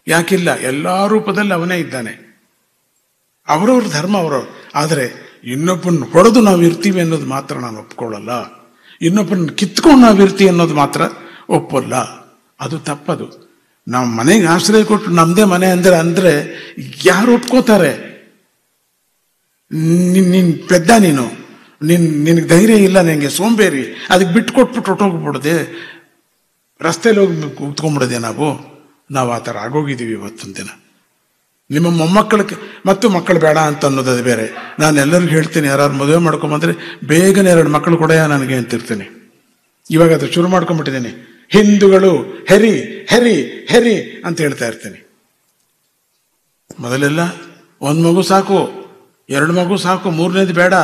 ಯಾಕಿಲ್ಲ? ಎಲ್ಲ ರೂಪದಲ್ಲಿ ಅವನೇ ಇದ್ದಾನೆ. ಅವರವ್ರ ಧರ್ಮ ಅವರವ್ರು. ಆದರೆ ಇನ್ನೊಬ್ಬನ ಹೊಡೆದು ನಾವು ಇರ್ತೀವಿ ಅನ್ನೋದು ಮಾತ್ರ ನಾನು ಒಪ್ಕೊಳ್ಳಲ್ಲ. ಇನ್ನೊಬ್ಬನ ಕಿತ್ಕೊಂಡು ನಾವು ಇರ್ತೀವಿ ಅನ್ನೋದು ಮಾತ್ರ ಒಪ್ಪಲ್ಲ. ಅದು ತಪ್ಪದು. ನಾವು ಮನೆಗೆ ಆಶ್ರಯ ಕೊಟ್ಟು ನಮ್ಮದೇ ಮನೆ ಅಂದರೆ ಯಾರು ಒಪ್ಕೋತಾರೆ? ನಿನ್ ಪೆದ್ದ ನೀನು, ನಿನಗೆ ಧೈರ್ಯ ಇಲ್ಲ, ನನಗೆ ಸೋಂಬೇರಿ, ಅದಕ್ಕೆ ಬಿಟ್ಟು ಕೊಟ್ಬಿಟ್ಟು ಹೊಟ್ಟೋಗ್ಬಿಡದೆ, ರಸ್ತೆಯಲ್ಲಿ ಹೋಗಿ ಕೂತ್ಕೊಂಡ್ಬಿಡೋದೆ. ನಾವು ಆ ಥರ ಆಗೋಗಿದ್ದೀವಿ ಇವತ್ತಿನ ದಿನ. ನಿಮ್ಮ ಮೊಮ್ಮಕ್ಕಳಿಗೆ ಮತ್ತು ಮಕ್ಕಳು ಬೇಡ ಅಂತ ಅನ್ನೋದು ಬೇರೆ. ನಾನು ಎಲ್ಲರಿಗೂ ಹೇಳ್ತೀನಿ, ಯಾರು ಮದುವೆ ಮಾಡ್ಕೊಂಬಂದ್ರೆ ಬೇಗನೆ 2 ಮಕ್ಕಳು ಕೊಡೆಯ ನನಗೆ ಅಂತಿರ್ತೀನಿ. ಇವಾಗ ಅದು ಶುರು ಮಾಡ್ಕೊಂಡ್ಬಿಟ್ಟಿದ್ದೀನಿ. ಹಿಂದೂಗಳು ಹೆರಿ ಹೆರಿ ಹೆರಿ ಅಂತ ಹೇಳ್ತಾ ಇರ್ತೀನಿ. ಮೊದಲೆಲ್ಲ 1 ಮಗು ಸಾಕು, 2 ಮಗು ಸಾಕು, 3ನೇದು ಬೇಡ.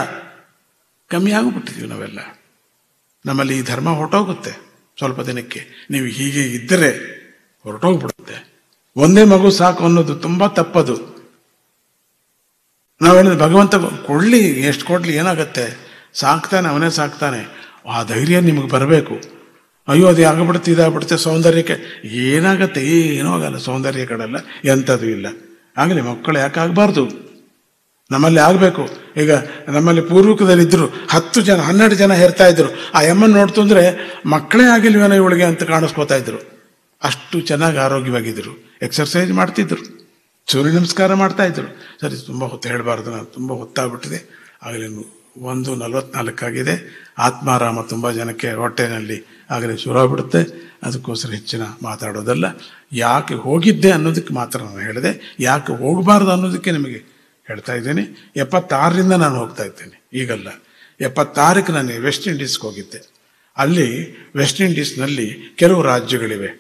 ಕಮ್ಮಿ ಆಗಿಬಿಟ್ಟಿದ್ದೀವಿ ನಾವೆಲ್ಲ. ನಮ್ಮಲ್ಲಿ ಈ ಧರ್ಮ ಹೊರಟೋಗುತ್ತೆ ಸ್ವಲ್ಪ ದಿನಕ್ಕೆ. ನೀವು ಹೀಗೆ ಇದ್ದರೆ ಹೊರಟೋಗ್ಬಿಡುತ್ತೆ. 1 ಮಗು ಸಾಕು ಅನ್ನೋದು ತುಂಬ ತಪ್ಪದು. ನಾವು ಹೇಳಿದ್ರೆ ಭಗವಂತ ಕೊಡ್ಲಿ, ಎಷ್ಟು ಕೊಡ್ಲಿ, ಏನಾಗತ್ತೆ, ಸಾಕ್ತಾನೆ, ಅವನೇ ಸಾಕ್ತಾನೆ. ಆ ಧೈರ್ಯ ನಿಮಗೆ ಬರಬೇಕು. ಅಯ್ಯೋ ಅದು ಆಗ್ಬಿಡುತ್ತೆ, ಇದಾಗ್ಬಿಡುತ್ತೆ, ಸೌಂದರ್ಯಕ್ಕೆ ಏನಾಗತ್ತೆ? ಏನೂ ಆಗಲ್ಲ. ಸೌಂದರ್ಯ ಕಡೆಲ್ಲ ಎಂಥದ್ದು ಇಲ್ಲ. ಆಗಲಿ, ಮಕ್ಕಳು ಯಾಕೆ ಆಗಬಾರ್ದು? ನಮ್ಮಲ್ಲಿ ಆಗಬೇಕು. ಈಗ ನಮ್ಮಲ್ಲಿ ಪೂರ್ವಿಕದಲ್ಲಿದ್ದರು 10 ಜನ 12 ಜನ ಹೆರ್ತಾ ಇದ್ರು. ಆ ಎಮ್ಮನ್ನು ನೋಡ್ತು ಅಂದರೆ ಮಕ್ಕಳೇ ಆಗಿಲ್ವೇನೋ ಇವಳಿಗೆ ಅಂತ ಕಾಣಿಸ್ಕೋತಾ ಇದ್ರು. ಅಷ್ಟು ಚೆನ್ನಾಗಿ ಆರೋಗ್ಯವಾಗಿದ್ದರು. ಎಕ್ಸರ್ಸೈಸ್ ಮಾಡ್ತಿದ್ರು, ಸೂರ್ಯ ನಮಸ್ಕಾರ ಮಾಡ್ತಾ ಇದ್ರು. ಸರಿ, ತುಂಬ ಹೊತ್ತು ಹೇಳಬಾರ್ದು, ನಾನು ತುಂಬ ಹೊತ್ತಾಗ್ಬಿಟ್ಟಿದೆ. ಆಗಲೇ 1:44 ಆಗಿದೆ. ಆತ್ಮಾರಾಮ ತುಂಬ ಜನಕ್ಕೆ ಹೊಟ್ಟೆನಲ್ಲಿ ಆಗಲೇ ಶುರುವಾಗ್ಬಿಡುತ್ತೆ. ಅದಕ್ಕೋಸ್ಕರ ಹೆಚ್ಚಿನ ಮಾತಾಡೋದಲ್ಲ. ಯಾಕೆ ಹೋಗಿದ್ದೆ ಅನ್ನೋದಕ್ಕೆ ಮಾತ್ರ ನಾನು ಹೇಳಿದೆ. ಯಾಕೆ ಹೋಗಬಾರ್ದು ಅನ್ನೋದಕ್ಕೆ ನಿಮಗೆ ಹೇಳ್ತಾ ಇದ್ದೀನಿ. 76ರಿಂದ ನಾನು ಹೋಗ್ತಾ ಇದ್ದೇನೆ, ಈಗಲ್ಲ. 76ಕ್ಕೆ ನಾನು ವೆಸ್ಟ್ ಇಂಡೀಸ್ಗೆ ಹೋಗಿದ್ದೆ. ಅಲ್ಲಿ ವೆಸ್ಟ್ ಇಂಡೀಸ್ನಲ್ಲಿ ಕೆಲವು ರಾಜ್ಯಗಳಿವೆ.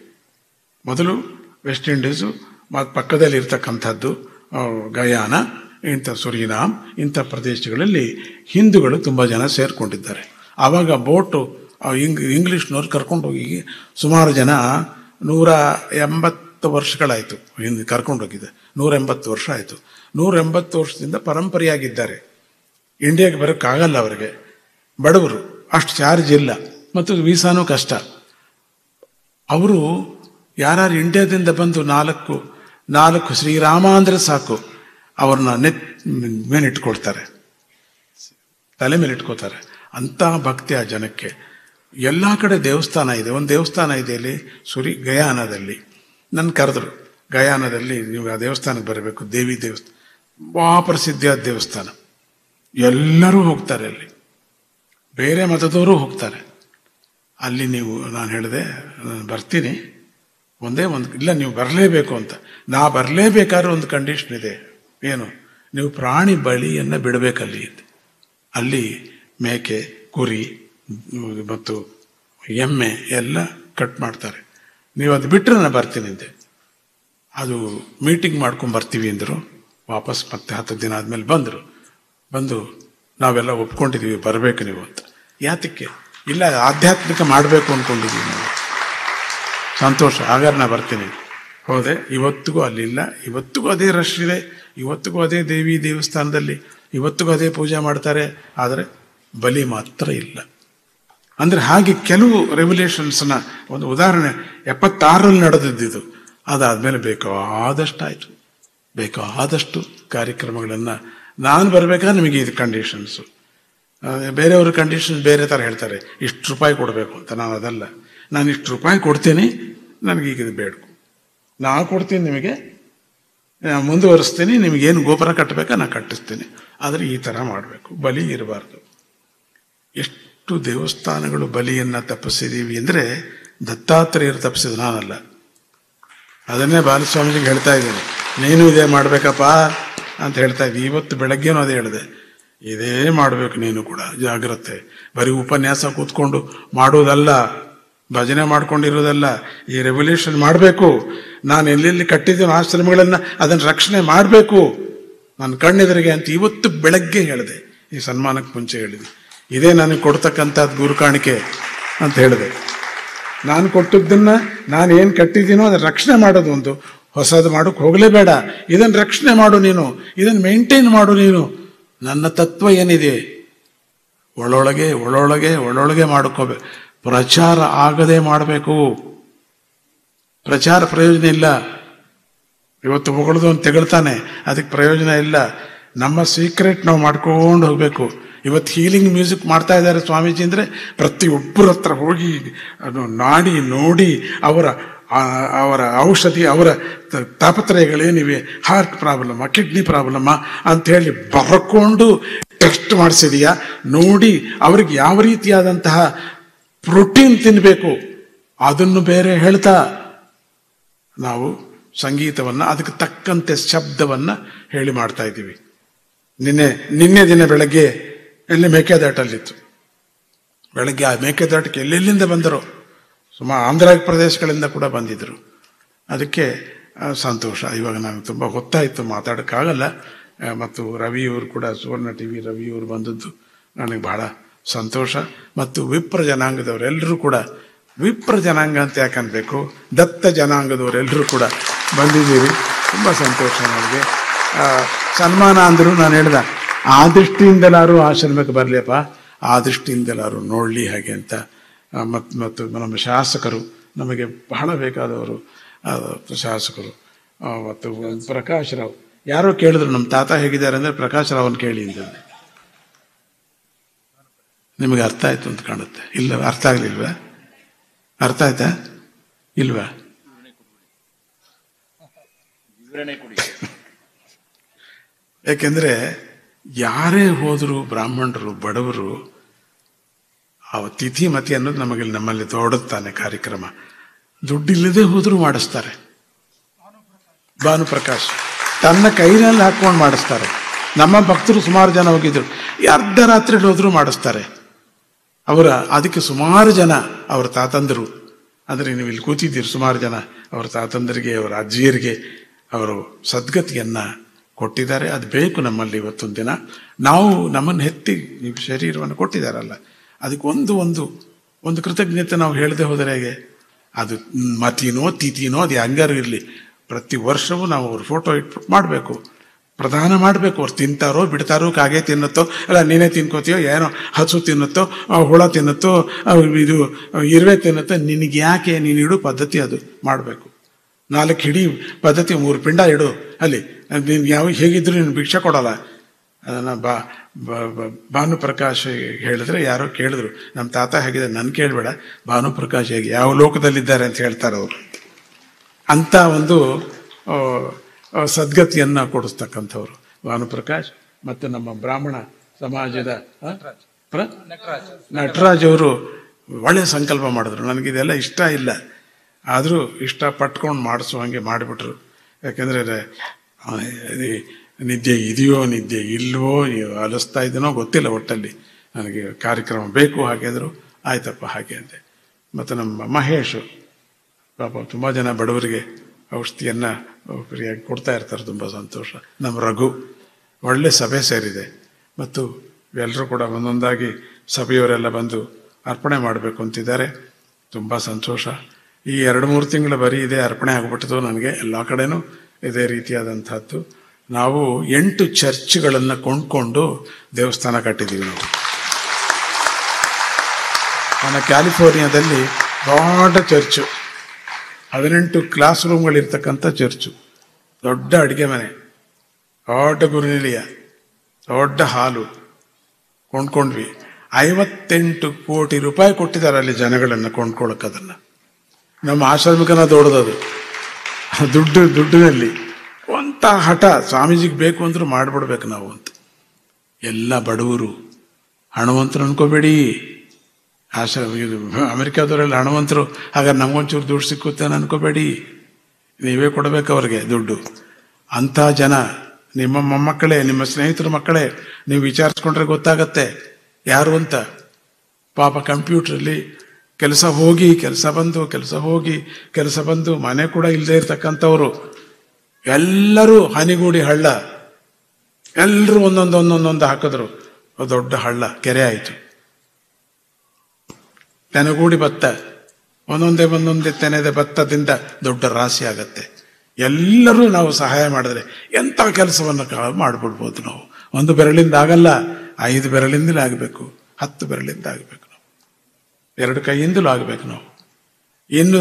ಮೊದಲು ವೆಸ್ಟ್ ಇಂಡೀಸು, ಮತ್ತು ಪಕ್ಕದಲ್ಲಿ ಇರ್ತಕ್ಕಂಥದ್ದು ಗಯಾನ, ಇಂಥ ಸುರಿನಾಮ್, ಇಂಥ ಪ್ರದೇಶಗಳಲ್ಲಿ ಹಿಂದೂಗಳು ತುಂಬ ಜನ ಸೇರಿಕೊಂಡಿದ್ದಾರೆ. ಆವಾಗ ಬೋಟು ಇಂಗ್ಲೀಷ್ನವ್ರು ಕರ್ಕೊಂಡೋಗಿ ಸುಮಾರು ಜನ 180 ವರ್ಷಗಳಾಯಿತು ಹಿಂದೆ ಕರ್ಕೊಂಡೋಗಿದೆ. 180 ವರ್ಷ ಆಯಿತು. 180 ವರ್ಷದಿಂದ ಪರಂಪರೆಯಾಗಿದ್ದಾರೆ. ಇಂಡಿಯಾಗೆ ಬರೋಕ್ಕಾಗಲ್ಲ ಅವರಿಗೆ, ಬಡವರು, ಅಷ್ಟು ಚಾರ್ಜ್ ಇಲ್ಲ, ಮತ್ತು ವೀಸಾನೂ ಕಷ್ಟ. ಅವರು ಯಾರು ಇಂಡಿಯಾದಿಂದ ಬಂದು 4 ಶ್ರೀರಾಮ ಅಂದರೆ ಸಾಕು, ಅವ್ರನ್ನ ಮೇಲಿಟ್ಕೊಳ್ತಾರೆ, ತಲೆ ಮೇಲೆ ಇಟ್ಕೋತಾರೆ. ಅಂಥ ಭಕ್ತಿ ಆ ಜನಕ್ಕೆ. ಎಲ್ಲ ಕಡೆ ದೇವಸ್ಥಾನ ಇದೆ. ಒಂದು ದೇವಸ್ಥಾನ ಇದೆ ಇಲ್ಲಿ ಗಯಾನದಲ್ಲಿ. ನನ್ನ ಕರೆದ್ರು, ಗಯಾನದಲ್ಲಿ ನೀವು ಆ ದೇವಸ್ಥಾನಕ್ಕೆ ಬರಬೇಕು, ದೇವಿ ದೇವಸ್ಥಾನ, ಭಾಳ ಪ್ರಸಿದ್ಧಿಯಾದ ದೇವಸ್ಥಾನ. ಎಲ್ಲರೂ ಹೋಗ್ತಾರೆ, ಅಲ್ಲಿ ಬೇರೆ ಮತದವರು ಹೋಗ್ತಾರೆ. ಅಲ್ಲಿ ನೀವು, ನಾನು ಹೇಳಿದೆ ನಾನು ಬರ್ತೀನಿ, ಒಂದೇ ಒಂದು ಇಲ್ಲ, ನೀವು ಬರಲೇಬೇಕು ಅಂತ. ನಾ ಬರಲೇಬೇಕಾದ್ರೆ ಒಂದು ಕಂಡೀಷನ್ ಇದೆ. ಏನು? ನೀವು ಪ್ರಾಣಿ ಬಲಿಯನ್ನು ಬಿಡಬೇಕಲ್ಲಿ. ಅಲ್ಲಿ ಮೇಕೆ, ಕುರಿ ಮತ್ತು ಎಮ್ಮೆ ಎಲ್ಲ ಕಟ್ ಮಾಡ್ತಾರೆ. ನೀವು ಅದು ಬಿಟ್ಟರೆ ನಾನು ಬರ್ತೀನಿ ಅಂದೆ. ಅದು ಮೀಟಿಂಗ್ ಮಾಡ್ಕೊಂಡು ಬರ್ತೀವಿ ಅಂದರು. ವಾಪಸ್ ಮತ್ತೆ 10 ದಿನ ಆದಮೇಲೆ ಬಂದು ನಾವೆಲ್ಲ ಒಪ್ಕೊಂಡಿದ್ದೀವಿ, ಬರಬೇಕು ನೀವು ಅಂತ. ಯಾತಕ್ಕೆ? ಇಲ್ಲ, ಆಧ್ಯಾತ್ಮಿಕ ಮಾಡಬೇಕು ಅಂದ್ಕೊಂಡಿದ್ದೀವಿ ನಾವು. ಸಂತೋಷ, ಹಾಗಾದ್ರೆ ನಾ ಬರ್ತೀನಿ. ಹೋದೆ. ಇವತ್ತಿಗೂ ಅಲ್ಲಿಲ್ಲ. ಇವತ್ತಿಗೂ ಅದೇ ರಶ್ ಇದೆ. ಇವತ್ತಿಗೂ ಅದೇ ದೇವಿ ದೇವಸ್ಥಾನದಲ್ಲಿ ಇವತ್ತಿಗೂ ಅದೇ ಪೂಜೆ ಮಾಡ್ತಾರೆ. ಆದರೆ ಬಲಿ ಮಾತ್ರ ಇಲ್ಲ. ಅಂದರೆ ಹಾಗೆ ಕೆಲವು ರೆವ್ಯುಲೇಷನ್ಸ್ನ ಒಂದು ಉದಾಹರಣೆ 76ರಲ್ಲಿ ನಡೆದಿದ್ದು. ಅದಾದಮೇಲೆ ಬೇಕಾದಷ್ಟು ಕಾರ್ಯಕ್ರಮಗಳನ್ನು ನಾನು ಬರಬೇಕಾದ್ರೆ ನಿಮಗೆ ಇದು ಕಂಡೀಷನ್ಸು. ಬೇರೆಯವ್ರ ಕಂಡೀಷನ್ಸ್ ಬೇರೆ ಥರ ಹೇಳ್ತಾರೆ, ಇಷ್ಟು ರೂಪಾಯಿ ಕೊಡಬೇಕು ಅಂತ. ನಾನು ಅದಲ್ಲ, ನಾನು ಇಷ್ಟು ರೂಪಾಯಿ ಕೊಡ್ತೀನಿ, ನನಗೀಗ ಇದು ಬೇಕು, ನಾನು ಕೊಡ್ತೀನಿ, ನಿಮಗೆ ಮುಂದುವರಿಸ್ತೀನಿ, ನಿಮಗೇನು ಗೋಪುರ ಕಟ್ಟಬೇಕಾ ನಾನು ಕಟ್ಟಿಸ್ತೀನಿ. ಆದರೆ ಈ ಥರ ಮಾಡಬೇಕು, ಬಲಿ ಇರಬಾರ್ದು. ಎಷ್ಟು ದೇವಸ್ಥಾನಗಳು ಬಲಿಯನ್ನು ತಪ್ಪಿಸಿದ್ದೀವಿ ಅಂದರೆ ದತ್ತಾತ್ರೇಯರು ತಪ್ಪಿಸಿದ್ರು, ನಾನಲ್ಲ. ಅದನ್ನೇ ಬಾಲಸ್ವಾಮಿಜಿಗೆ ಹೇಳ್ತಾ ಇದ್ದೀನಿ, ನೀನು ಇದೇ ಮಾಡಬೇಕಪ್ಪ ಅಂತ ಹೇಳ್ತಾ ಇದ್ದೆ. ಇವತ್ತು ಬೆಳಗ್ಗೆನೂ ಅದೇ ಹೇಳಿದೆ, ಇದೇ ಮಾಡಬೇಕು ನೀನು ಕೂಡ, ಜಾಗ್ರತೆ. ಬರೀ ಉಪನ್ಯಾಸ ಕೂತ್ಕೊಂಡು ಮಾಡೋದಲ್ಲ, ಭಜನೆ ಮಾಡ್ಕೊಂಡಿರೋದಲ್ಲ, ಈ ರೆವಲ್ಯೂಷನ್ ಮಾಡಬೇಕು. ನಾನು ಎಲ್ಲೆಲ್ಲಿ ಕಟ್ಟಿದ್ದೀನೋ ಆಶ್ರಮಗಳನ್ನು ಅದನ್ನು ರಕ್ಷಣೆ ಮಾಡಬೇಕು ನನ್ನ ಕಣ್ಣೆದುರಿಗೆ ಅಂತ ಇವತ್ತು ಬೆಳಗ್ಗೆ ಹೇಳಿದೆ. ಈ ಸನ್ಮಾನಕ್ಕೆ ಮುಂಚೆ ಹೇಳಿದೆ, ಇದೇ ನನಗೆ ಕೊಡ್ತಕ್ಕಂಥದ್ದು ಗುರು ಕಾಣಿಕೆ ಅಂತ ಹೇಳಿದೆ. ನಾನು ಕೊಟ್ಟದ್ದನ್ನು ನಾನು ಏನು ಕಟ್ಟಿದ್ದೀನೋ ಅದನ್ನು ರಕ್ಷಣೆ ಮಾಡೋದು. ಒಂದು ಹೊಸದು ಮಾಡೋಕ್ಕೆ ಹೋಗಲೇಬೇಡ, ಇದನ್ನು ರಕ್ಷಣೆ ಮಾಡು ನೀನು, ಇದನ್ನು ಮೇಂಟೈನ್ ಮಾಡು ನೀನು. ನನ್ನ ತತ್ವ ಏನಿದೆ ಒಳೊಳಗೆ ಮಾಡ್ಕೋಬೇಕು. ಪ್ರಚಾರ ಆಗದೆ ಮಾಡಬೇಕು. ಪ್ರಚಾರ ಪ್ರಯೋಜನ ಇಲ್ಲ. ಇವತ್ತು ಹೊಗಳದವನು ತೆಗಳ್ತಾನೆ, ಅದಕ್ಕೆ ಪ್ರಯೋಜನ ಇಲ್ಲ. ನಮ್ಮ ಸೀಕ್ರೆಟ್ ನಾವು ಮಾಡ್ಕೊಂಡು ಹೋಗ್ಬೇಕು. ಇವತ್ತು ಹೀಲಿಂಗ್ ಮ್ಯೂಸಿಕ್ ಮಾಡ್ತಾ ಇದ್ದಾರೆ ಸ್ವಾಮೀಜಿ ಅಂದರೆ ಪ್ರತಿಯೊಬ್ಬರ ಹತ್ರ ಹೋಗಿ ಅದು ನಾಡಿ ನೋಡಿ ಅವರ ಔಷಧಿ, ಅವರ ತಾಪತ್ರಯಗಳೇನಿವೆ, ಹಾರ್ಟ್ ಪ್ರಾಬ್ಲಮ್ಮ, ಕಿಡ್ನಿ ಪ್ರಾಬ್ಲಮ್ಮ ಅಂಥೇಳಿ ಬರ್ಕೊಂಡು ಟೆಸ್ಟ್ ಮಾಡಿಸಿದೆಯಾ ನೋಡಿ, ಅವ್ರಿಗೆ ಯಾವ ರೀತಿಯಾದಂತಹ ಪ್ರೋಟೀನ್ ತಿನ್ನಬೇಕು ಅದನ್ನು ಬೇರೆ ಹೇಳ್ತಾ ನಾವು ಸಂಗೀತವನ್ನು ಅದಕ್ಕೆ ತಕ್ಕಂತೆ ಶಬ್ದವನ್ನು ಹೇಳಿ ಮಾಡ್ತಾ ಇದ್ದೀವಿ. ನಿನ್ನೆ ದಿನ ಬೆಳಗ್ಗೆ ಎಲ್ಲಿ ಮೇಕೆದಾಟಲ್ಲಿತ್ತು. ಬೆಳಗ್ಗೆ ಆ ಮೇಕೆದಾಟಕ್ಕೆ ಎಲ್ಲೆಲ್ಲಿಂದ ಬಂದರು, ಸುಮಾರು ಆಂಧ್ರ ಪ್ರದೇಶಗಳಿಂದ ಕೂಡ ಬಂದಿದ್ದರು. ಅದಕ್ಕೆ ಸಂತೋಷ. ಇವಾಗ ನನಗೆ ತುಂಬ ಹೊತ್ತಾಯಿತು, ಮಾತಾಡೋಕ್ಕಾಗಲ್ಲ. ಮತ್ತು ರವಿಯವರು ಕೂಡ, ಸುವರ್ಣ ಟಿ ವಿ ರವಿಯವರು ಬಂದದ್ದು ನನಗೆ ಬಹಳ ಸಂತೋಷ. ಮತ್ತು ವಿಪ್ರ ಜನಾಂಗದವರೆಲ್ಲರೂ ಕೂಡ, ವಿಪ್ರ ಜನಾಂಗ ಅಂತ ಯಾಕನ್ಬೇಕು, ದತ್ತ ಜನಾಂಗದವರೆಲ್ಲರೂ ಕೂಡ ಬಂದಿದ್ದೀರಿ. ತುಂಬ ಸಂತೋಷ ನನಗೆ. ಸನ್ಮಾನ ಅಂದರು, ನಾನು ಹೇಳ್ದ ಆ ದೃಷ್ಟಿಯಿಂದಲಾರು ಆಶ್ರಮಕ್ಕೆ ಬರಲಿಯಪ್ಪ, ಆ ದೃಷ್ಟಿಯಿಂದಲಾರು ನೋಡಲಿ ಹಾಗೆ ಅಂತ. ಮತ್ತು ನಮ್ಮ ಶಾಸಕರು, ನಮಗೆ ಬಹಳ ಬೇಕಾದವರು ಶಾಸಕರು, ಮತ್ತು ಪ್ರಕಾಶ್ ರಾವ್, ಯಾರೋ ಕೇಳಿದ್ರು ನಮ್ಮ ತಾತ ಹೇಗಿದ್ದಾರೆ ಅಂದರೆ ಪ್ರಕಾಶ್ ರಾವ್ನ ಕೇಳಿ ಅಂತ. ನಿಮಗೆ ಅರ್ಥ ಆಯ್ತು ಅಂತ ಕಾಣುತ್ತೆ. ಇಲ್ಲ, ಅರ್ಥ ಆಗಲಿಲ್ವಾ? ಅರ್ಥ ಆಯ್ತಾ ಇಲ್ವಾ? ಯಾಕೆಂದ್ರೆ ಯಾರೇ ಹೋದ್ರು, ಬ್ರಾಹ್ಮಣರು, ಬಡವರು, ಆ ತಿಥಿ ಮತಿ ಅನ್ನೋದು ನಮ್ಮಲ್ಲಿ ದೊಡ್ಡತಾನೆ ಕಾರ್ಯಕ್ರಮ. ದುಡ್ಡಿಲ್ಲದೆ ಹೋದ್ರು ಮಾಡಿಸ್ತಾರೆ. ಭಾನುಪ್ರಕಾಶ್ ತನ್ನ ಕೈನಲ್ಲಿ ಹಾಕೊಂಡು ಮಾಡಿಸ್ತಾರೆ. ನಮ್ಮ ಭಕ್ತರು ಸುಮಾರು ಜನ ಹೋಗಿದ್ರು, ಅರ್ಧ ರಾತ್ರಿ ಹೋದ್ರು ಮಾಡಿಸ್ತಾರೆ. ಅದಕ್ಕೆ ಸುಮಾರು ಜನ ಅವರ ತಾತಂದರು, ಅಂದರೆ ನೀವು ಇಲ್ಲಿ ಕೂತಿದ್ದೀರಿ, ಸುಮಾರು ಜನ ಅವರ ತಾತಂದರಿಗೆ, ಅವರ ಅಜ್ಜಿಯರಿಗೆ ಅವರು ಸದ್ಗತಿಯನ್ನ ಕೊಟ್ಟಿದ್ದಾರೆ. ಅದು ಬೇಕು ನಮ್ಮಲ್ಲಿ ಇವತ್ತೊಂದು ದಿನ. ನಾವು ನಮ್ಮನ್ನು ಹೆತ್ತಿ ಶರೀರವನ್ನು ಕೊಟ್ಟಿದ್ದಾರಲ್ಲ, ಅದಕ್ಕೆ ಒಂದು ಕೃತಜ್ಞತೆ ನಾವು ಹೇಳದೆ ಹೋದರೆ ಹೇಗೆ? ಅದು ಮತಿನೋ ತಿಥಿನೋ ಅದು ಹಂಗಾರು ಇರಲಿ, ಪ್ರತಿ ವರ್ಷವೂ ನಾವು ಅವ್ರ ಫೋಟೋ ಇಟ್ಬಿಟ್ಟು ಮಾಡಬೇಕು, ಪ್ರದಾನ ಮಾಡಬೇಕು. ಅವ್ರು ತಿಂತಾರೋ ಬಿಡ್ತಾರೋ, ಕಾಗೆ ತಿನ್ನುತ್ತೋ, ಅಲ್ಲ ನೀನೇ ತಿನ್ಕೋತೀಯೋ, ಏನೋ ಹಸು ತಿನ್ನುತ್ತೋ, ಹುಳ ತಿನ್ನುತ್ತೋ, ಇದು ಇರುವೆ ತಿನ್ನುತ್ತೋ, ನಿನಗೆ ಯಾಕೆ, ನೀನು ಇಡು ಪದ್ಧತಿ ಅದು ಮಾಡಬೇಕು. 4 ಹಿಡಿ ಪದ್ಧತಿ, 3 ಪಿಂಡ ಇಡು ಅಲ್ಲಿ. ನೀನು ಹೇಗಿದ್ರು ನೀನು ಭಿಕ್ಷೆ ಕೊಡಲ್ಲ. ಅದನ್ನು ಭಾನುಪ್ರಕಾಶ್ ಹೇಳಿದ್ರೆ, ಯಾರೋ ಕೇಳಿದ್ರು, ನಮ್ಮ ತಾತ ಹೇಗಿದೆ, ನನ್ನ ಕೇಳಬೇಡ, ಭಾನುಪ್ರಕಾಶ್ ಹೇಗೆ ಯಾವ ಲೋಕದಲ್ಲಿದ್ದಾರೆ ಅಂತ ಹೇಳ್ತಾರೆ ಅವರು. ಅಂತ ಒಂದು ಸದ್ಗತಿಯನ್ನ ಕೊಡಿಸ್ತಕ್ಕಂಥವ್ರು ಭಾನುಪ್ರಕಾಶ್. ಮತ್ತು ನಮ್ಮ ಬ್ರಾಹ್ಮಣ ಸಮಾಜದ ನಟರಾಜ್ ಅವರು ಒಳ್ಳೆಯ ಸಂಕಲ್ಪ ಮಾಡಿದ್ರು. ನನಗಿದೆಲ್ಲ ಇಷ್ಟ ಇಲ್ಲ, ಆದರೂ ಇಷ್ಟ ಪಟ್ಕೊಂಡು ಮಾಡಿಸುವಂಗೆ ಮಾಡಿಬಿಟ್ರು. ಯಾಕೆಂದರೆ ನಿದ್ದೆ ಇದೆಯೋ ನಿದ್ದೆ ಇಲ್ವೋ, ಅಲಿಸ್ತಾ ಇದ್ದೀನೋ ಗೊತ್ತಿಲ್ಲ, ಒಟ್ಟಲ್ಲಿ ನನಗೆ ಕಾರ್ಯಕ್ರಮ ಬೇಕು ಹಾಗಿದ್ರು. ಆಯ್ತಪ್ಪ ಹಾಗೆ ಅಂದೆ. ಮತ್ತು ನಮ್ಮ ಮಹೇಶು ಪಾಪ ತುಂಬ ಜನ ಬಡವರಿಗೆ ಔಷಧಿಯನ್ನು ಫ್ರೀಯಾಗಿ ಕೊಡ್ತಾ ಇರ್ತಾರೆ, ತುಂಬ ಸಂತೋಷ. ನಮ್ಮ ರಘು ಒಳ್ಳೆ ಸಭೆ ಸೇರಿದೆ, ಮತ್ತು ಎಲ್ಲರೂ ಕೂಡ ಒಂದೊಂದಾಗಿ ಸಭೆಯವರೆಲ್ಲ ಬಂದು ಅರ್ಪಣೆ ಮಾಡಬೇಕು ಅಂತಿದ್ದಾರೆ. ತುಂಬ ಸಂತೋಷ. ಈ 2-3 ತಿಂಗಳ ಬರೀ ಇದೇ ಅರ್ಪಣೆ ಆಗಿಬಿಟ್ಟಿತು ನನಗೆ. ಎಲ್ಲ ಕಡೆನೂ ಇದೇ ರೀತಿಯಾದಂಥದ್ದು. ನಾವು 8 ಚರ್ಚ್ಗಳನ್ನು ಕೊಂಡ್ಕೊಂಡು ದೇವಸ್ಥಾನ ಕಟ್ಟಿದ್ದೀವಿ. ನಾನು ಕ್ಯಾಲಿಫೋರ್ನಿಯಾದಲ್ಲಿ ದೊಡ್ಡ ಚರ್ಚು, 18 ಕ್ಲಾಸ್ ರೂಮ್ಗಳಿರ್ತಕ್ಕಂಥ ಚರ್ಚು, ದೊಡ್ಡ ಅಡುಗೆ ಮನೆ, ದೊಡ್ಡ ಗುರುನಿಲಯ, ದೊಡ್ಡ ಹಾಲು ಕೊಂಡ್ಕೊಂಡ್ವಿ. 58 ಕೋಟಿ ರೂಪಾಯಿ ಕೊಟ್ಟಿದ್ದಾರೆ ಅಲ್ಲಿ ಜನಗಳನ್ನು ಕೊಂಡ್ಕೊಳ್ಳೋಕೆ. ಅದನ್ನು ನಮ್ಮ ಆಶ್ರಮಕ್ಕನ ದೊಡ್ಡದದು, ದುಡ್ಡಿನಲ್ಲಿ ಒಂಥ ಹಠ. ಸ್ವಾಮೀಜಿಗೆ ಬೇಕು ಅಂದ್ರೂ ಮಾಡಿಬಿಡ್ಬೇಕು ನಾವು ಅಂತ. ಎಲ್ಲ ಬಡವರು, ಹಣವಂತರು ಅನ್ಕೋಬೇಡಿ. ಇದು ಅಮೆರಿಕಾದವರೆಲ್ಲ ಹಣವಂತರು, ಹಾಗಾದ್ರೆ ನಮಗೊಂಚೂರು ದುಡ್ಡು ಸಿಕ್ಕುತ್ತೆ ಅಂತ ಅನ್ಕೋಬೇಡಿ. ನೀವೇ ಕೊಡಬೇಕು ಅವ್ರಿಗೆ ದುಡ್ಡು. ಅಂಥ ಜನ ನಿಮ್ಮ ಮೊಮ್ಮಕ್ಕಳೇ, ನಿಮ್ಮ ಸ್ನೇಹಿತರ ಮಕ್ಕಳೇ. ನೀವು ವಿಚಾರಿಸ್ಕೊಂಡ್ರೆ ಗೊತ್ತಾಗತ್ತೆ ಯಾರು ಅಂತ. ಪಾಪ ಕಂಪ್ಯೂಟ್ರಲ್ಲಿ ಕೆಲಸ ಹೋಗಿ ಕೆಲಸ ಬಂದು ಮನೆ ಕೂಡ ಇಲ್ಲದೆ ಇರ್ತಕ್ಕಂಥವ್ರು ಎಲ್ಲರೂ ಹನಿಗೂಡಿ ಹಳ್ಳ, ಎಲ್ಲರೂ ಒಂದೊಂದು ಹಾಕಿದ್ರು. ದೊಡ್ಡ ಹಳ್ಳ, ಕೆರೆ ಆಯಿತು. ತೆನೆಗೂಡಿ ಭತ್ತ, ಒಂದೊಂದೇ ತೆನೆದ ಭತ್ತದಿಂದ ದೊಡ್ಡ ರಾಶಿ ಆಗತ್ತೆ. ಎಲ್ಲರೂ ನಾವು ಸಹಾಯ ಮಾಡಿದ್ರೆ ಎಂಥ ಕೆಲಸವನ್ನು ಮಾಡಿಬಿಡ್ಬೋದು ನಾವು. 1 ಬೆರಳಿಂದ ಆಗಲ್ಲ, 5 ಬೆರಳಿಂದಲೇ ಆಗಬೇಕು, 10 ಬೆರಳಿಂದ ಆಗಬೇಕು ನಾವು, 2 ಕೈಯಿಂದಲೂ ಆಗಬೇಕು ನಾವು. ಇನ್ನು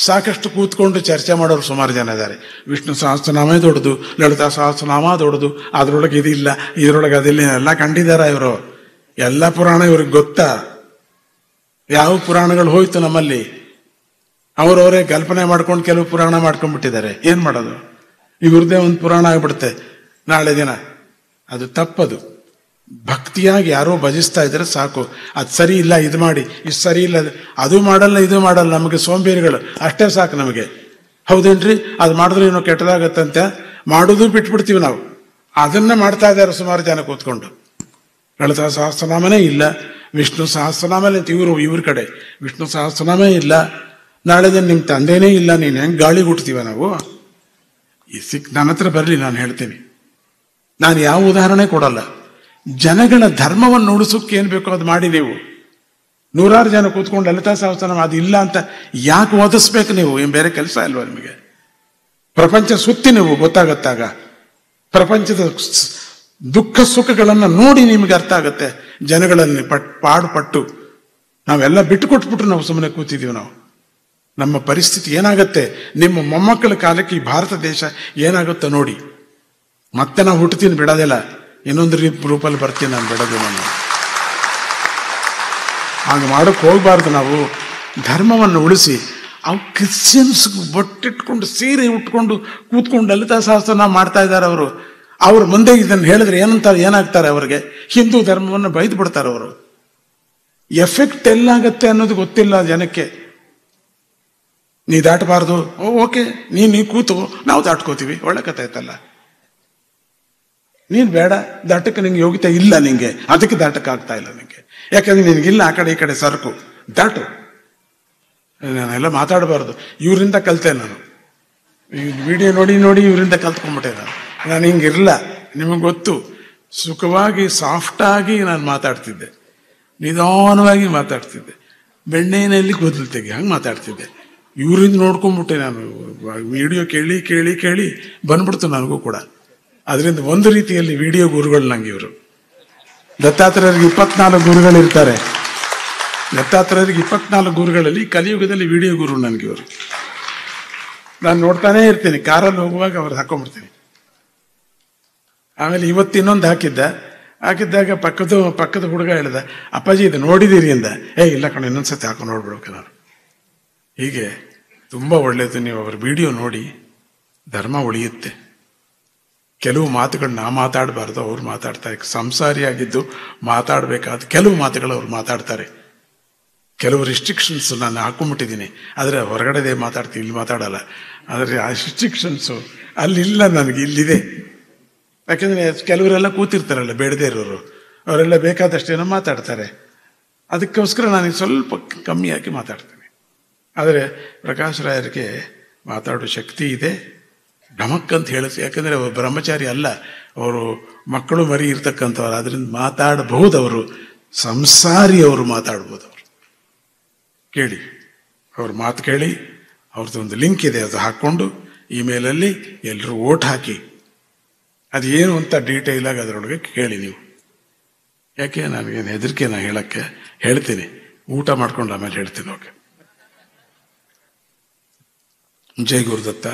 ಸಾಕಷ್ಟು ಕೂತ್ಕೊಂಡು ಚರ್ಚೆ ಮಾಡೋರು ಸುಮಾರು ಜನ ಇದ್ದಾರೆ. ವಿಷ್ಣು ಸಹಸ್ರನಾಮೇ ದೊಡ್ಡದು, ಲಲಿತಾ ಸಹಸ್ರನಾಮ ದೊಡ್ಡದು, ಅದರೊಳಗೆ ಇದಿಲ್ಲ, ಇದರೊಳಗೆ ಅದಿಲ್ಲ, ಎಲ್ಲ ಕಂಡಿದಾರ ಇವರು. ಎಲ್ಲ ಪುರಾಣ ಇವ್ರಿಗೆ ಗೊತ್ತಾ? ಯಾವ ಪುರಾಣಗಳು ಹೋಯ್ತು ನಮ್ಮಲ್ಲಿ? ಅವರವರೇ ಕಲ್ಪನೆ ಮಾಡ್ಕೊಂಡು ಕೆಲವು ಪುರಾಣ ಮಾಡ್ಕೊಂಡ್ಬಿಟ್ಟಿದ್ದಾರೆ. ಏನ್ ಮಾಡೋದು? ಇವ್ರದ್ದೇ ಒಂದು ಪುರಾಣ ಆಗ್ಬಿಡುತ್ತೆ ನಾಳೆ ದಿನ. ಅದು ತಪ್ಪದು. ಭಕ್ತಿಯಾಗಿ ಯಾರೋ ಭಜಿಸ್ತಾ ಇದ್ರೆ ಸಾಕು. ಅದು ಸರಿ ಇಲ್ಲ, ಇದು ಮಾಡಿ, ಇದು ಸರಿ ಇಲ್ಲ, ಅದು ಮಾಡಲ್ಲ, ಇದು ಮಾಡಲ್ಲ, ನಮಗೆ ಸೋಂಬೇರಿಗಳು ಅಷ್ಟೇ ಸಾಕು ನಮಗೆ. ಹೌದೇನ್ರಿ? ಅದು ಮಾಡಿದ್ರೆ ಏನೋ ಕೆಟ್ಟದಾಗತ್ತಂತೆ ಮಾಡೋದು ಬಿಟ್ಬಿಡ್ತೀವಿ ನಾವು. ಅದನ್ನ ಮಾಡ್ತಾ ಇದ್ದಾರೆ ಸುಮಾರು ಜನ ಕೂತ್ಕೊಂಡು. ಲಲಿತಾ ಸಹಸ್ರನಾಮನೇ ಇಲ್ಲ, ವಿಷ್ಣು ಸಹಸ್ರನಾಮನೇ ಅಂತ ಇವ್ರ ಕಡೆ ವಿಷ್ಣು ಸಹಸ್ರನಾಮೇ ಇಲ್ಲ. ನಾಳೆ ದಿನ ನಿಮ್ಮ ತಂದೆನೇ ಇಲ್ಲ, ನೀನು ಹೆಂಗೆ ಗಾಳಿ ಹುಟ್ತೀವ ನಾವು? ನನ್ನ ಹತ್ರ ಬರಲಿ, ನಾನು ಹೇಳ್ತೀನಿ. ನಾನು ಯಾವ ಉದಾಹರಣೆ ಕೊಡಲ್ಲ. ಜನಗಳ ಧರ್ಮವನ್ನು ಉಳಿಸೋಕೆ ಏನ್ ಬೇಕೋ ಅದು ಮಾಡಿ. ನೀವು ನೂರಾರು ಜನ ಕೂತ್ಕೊಂಡು ಲಲಿತಾ ಸಹಸ್ರನಾಮ ಅದು ಇಲ್ಲ ಅಂತ ಯಾಕೆ ಓದಿಸ್ಬೇಕು ನೀವು? ಏನ್ ಬೇರೆ ಕೆಲಸ ಇಲ್ವಾ ನಿಮಗೆ? ಪ್ರಪಂಚ ಸುತ್ತಿ ನೀವು ಗೊತ್ತಾಗತ್ತಾಗ ಪ್ರಪಂಚದ ದುಃಖ ಸುಖಗಳನ್ನ ನೋಡಿ ನಿಮಗೆ ಅರ್ಥ ಆಗತ್ತೆ. ಜನಗಳಲ್ಲಿ ಪಾಡುಪಟ್ಟು ನಾವೆಲ್ಲ ಬಿಟ್ಟು ಕೊಟ್ಬಿಟ್ರು ನಾವು ಸುಮ್ಮನೆ ಕೂತಿದ್ದೀವಿ. ನಮ್ಮ ಪರಿಸ್ಥಿತಿ ಏನಾಗತ್ತೆ? ನಿಮ್ಮ ಮೊಮ್ಮಕ್ಕಳ ಕಾಲಕ್ಕೆ ಈ ಭಾರತ ದೇಶ ಏನಾಗುತ್ತೋ ನೋಡಿ. ಮತ್ತೆ ನಾವು ಹುಟ್ಟುತ್ತೀನಿ, ಬಿಡೋದಿಲ್ಲ. ಇನ್ನೊಂದು ರೂಪಲ್ಲಿ ಬರ್ತೀನಿ, ನಾನು ಬಿಡೋದಿಲ್ಲ. ಹಾಗೆ ಮಾಡೋಕೆ ಹೋಗ್ಬಾರ್ದು. ನಾವು ಧರ್ಮವನ್ನು ಉಳಿಸಿ. ಅವು ಕ್ರಿಶ್ಚಿಯನ್ಸ್ ಬೊಟ್ಟಿಟ್ಕೊಂಡು ಸೀರೆ ಉಟ್ಕೊಂಡು ಕೂತ್ಕೊಂಡು ಲಲಿತಾ ಸಹಸ್ರನಾಮ ಮಾಡ್ತಾ ಇದ್ದಾರೆ ಅವರು. ಅವ್ರ ಮುಂದೆ ಇದನ್ನು ಹೇಳಿದ್ರೆ ಏನಾಗ್ತಾರೆ? ಅವರಿಗೆ ಹಿಂದೂ ಧರ್ಮವನ್ನು ಬೈದು ಬಿಡ್ತಾರೆ ಅವರು. ಎಫೆಕ್ಟ್ ಎಲ್ಲಾಗತ್ತೆ ಅನ್ನೋದು ಗೊತ್ತಿಲ್ಲ ಜನಕ್ಕೆ. ನೀ ದಾಟಬಾರ್ದು, ಓಕೆ, ನೀ ಕೂತು, ನಾವು ದಾಟ್ಕೋತೀವಿ, ಒಳ್ಳೆ ಕಥೆ ಆಯ್ತಲ್ಲ. ನೀನ್ ಬೇಡ, ದಾಟಕ್ಕೆ ನಿಂಗೆ ಯೋಗ್ಯತೆ ಇಲ್ಲ, ನಿಂಗೆ ಅದಕ್ಕೆ ದಾಟಕ್ಕೆ ಆಗ್ತಾ ಇಲ್ಲ ನಿಂಗೆ. ಯಾಕಂದ್ರೆ ನಿನಗಿಲ್ಲ ಆ ಕಡೆ ಈ ಕಡೆ ಸರಕು, ದಾಟು. ನಾನೆಲ್ಲ ಮಾತಾಡಬಾರ್ದು. ಇವರಿಂದ ಕಲಿತೆ ನಾನು. ಈ ವಿಡಿಯೋ ನೋಡಿ ನೋಡಿ ಇವರಿಂದ ಕಲ್ತ್ಕೊಂಡ್ಬಿಟ್ಟೆ ನಾನು ಹಿಂಗಿರಲ್ಲ. ನಿಮಗೆ ಗೊತ್ತು, ಸುಖವಾಗಿ ಸಾಫ್ಟಾಗಿ ನಾನು ಮಾತಾಡ್ತಿದ್ದೆ, ನಿಧಾನವಾಗಿ ಮಾತಾಡ್ತಿದ್ದೆ, ಬೆಣ್ಣೆನಲ್ಲಿ ಕೂದಲು ತೆಗಿ ಹಂಗೆ ಮಾತಾಡ್ತಿದ್ದೆ. ಇವರಿಂದ ನೋಡ್ಕೊಂಡ್ಬಿಟ್ಟೆ ನಾನು. ವಿಡಿಯೋ ಕೇಳಿ ಕೇಳಿ ಕೇಳಿ ಬಂದ್ಬಿಡ್ತು ನನಗೂ ಕೂಡ. ಅದರಿಂದ ಒಂದು ರೀತಿಯಲ್ಲಿ ವಿಡಿಯೋ ಗುರುಗಳು ನಂಗೆ ಇವರು. ದತ್ತಾತ್ರೇಯರಿಗೆ 24 ಗುರುಗಳಿರ್ತಾರೆ. ದತ್ತಾತ್ರೇಯರಿಗೆ 24 ಗುರುಗಳಲ್ಲಿ ಕಲಿಯುಗದಲ್ಲಿ ವಿಡಿಯೋ ಗುರು ನನಗೆ ಇವರು. ನಾನು ನೋಡ್ತಾನೇ ಇರ್ತೀನಿ, ಕಾರಲ್ಲಿ ಹೋಗುವಾಗ ಅವ್ರು ಹಾಕೊಂಡ್ಬಿಡ್ತೀನಿ. ಆಮೇಲೆ ಇವತ್ತು ಇನ್ನೊಂದು ಹಾಕಿದ್ದಾಗ ಪಕ್ಕದ ಹುಡುಗ ಹೇಳ್ದ, ಅಪ್ಪಾಜಿ ಇದು ನೋಡಿದ್ದೀರಿ ಅಂದ. ಇಲ್ಲ ಕಣ, ಇನ್ನೊಂದ್ಸತಿ ಹಾಕೊಂಡು ನೋಡ್ಬಿಡ್ಬೇಕು ನಾನು. ಹೀಗೆ ತುಂಬ ಒಳ್ಳೆಯದು. ನೀವು ಅವ್ರ ವಿಡಿಯೋ ನೋಡಿ, ಧರ್ಮ ಉಳಿಯುತ್ತೆ. ಕೆಲವು ಮಾತುಗಳು ನಾ ಮಾತಾಡಬಾರ್ದು, ಅವ್ರು ಮಾತಾಡ್ತಾರೆ. ಸಂಸಾರಿಯಾಗಿದ್ದು ಮಾತಾಡಬೇಕಾದ ಕೆಲವು ಮಾತುಗಳು ಅವ್ರು ಮಾತಾಡ್ತಾರೆ. ಕೆಲವು ರಿಸ್ಟ್ರಿಕ್ಷನ್ಸ್ ನಾನು ಹಾಕೊಂಡ್ಬಿಟ್ಟಿದ್ದೀನಿ. ಆದರೆ ಹೊರಗಡೆದೇ ಮಾತಾಡ್ತೀನಿ, ಇಲ್ಲಿ ಮಾತಾಡಲ್ಲ. ಆದರೆ ಆ ರಿಸ್ಟ್ರಿಕ್ಷನ್ಸು ಅಲ್ಲಿಲ್ಲ, ನನಗೆ ಇಲ್ಲಿದೆ. ಯಾಕೆಂದರೆ ಕೆಲವರೆಲ್ಲ ಕೂತಿರ್ತಾರಲ್ಲ, ಬೇಡದೇ ಇರೋರು, ಅವರೆಲ್ಲ ಬೇಕಾದಷ್ಟೇನೋ ಮಾತಾಡ್ತಾರೆ. ಅದಕ್ಕೋಸ್ಕರ ನನಗೆ ಸ್ವಲ್ಪ ಕಮ್ಮಿ ಹಾಕಿ ಮಾತಾಡ್ತೀನಿ. ಆದರೆ ಪ್ರಕಾಶ್ ರಾಯರಿಗೆ ಮಾತಾಡೋ ಶಕ್ತಿ ಇದೆ, ಢಮಕ್ ಅಂತ ಹೇಳಿಸಿ. ಯಾಕಂದರೆ ಅವರು ಬ್ರಹ್ಮಚಾರಿ ಅಲ್ಲ, ಅವರು ಮಕ್ಕಳು ಮರಿ ಇರ್ತಕ್ಕಂಥವ್ರು. ಅದರಿಂದ ಮಾತಾಡಬಹುದು ಅವರು, ಸಂಸಾರಿ ಅವರು ಮಾತಾಡ್ಬೋದು. ಅವರು ಕೇಳಿ, ಅವ್ರ ಮಾತು ಕೇಳಿ. ಅವ್ರದ್ದೊಂದು ಲಿಂಕ್ ಇದೆ, ಅದು ಹಾಕ್ಕೊಂಡು ಇಮೇಲಲ್ಲಿ ಎಲ್ಲರೂ ಓಟ್ ಹಾಕಿ, ಅದೇನು ಅಂತ ಡೀಟೇಲಾಗಿ ಅದರೊಳಗೆ ಕೇಳಿ ನೀವು. ಯಾಕೆ ನನಗೇನು ಹೆದರಿಕೆ, ನಾನು ಹೇಳಕ್ಕೆ ಹೇಳ್ತೀನಿ. ಊಟ ಮಾಡ್ಕೊಂಡು ಆಮೇಲೆ ಹೇಳ್ತೀನಿ. ಓಕೆ. ಜೈ ಗುರುದತ್ತ.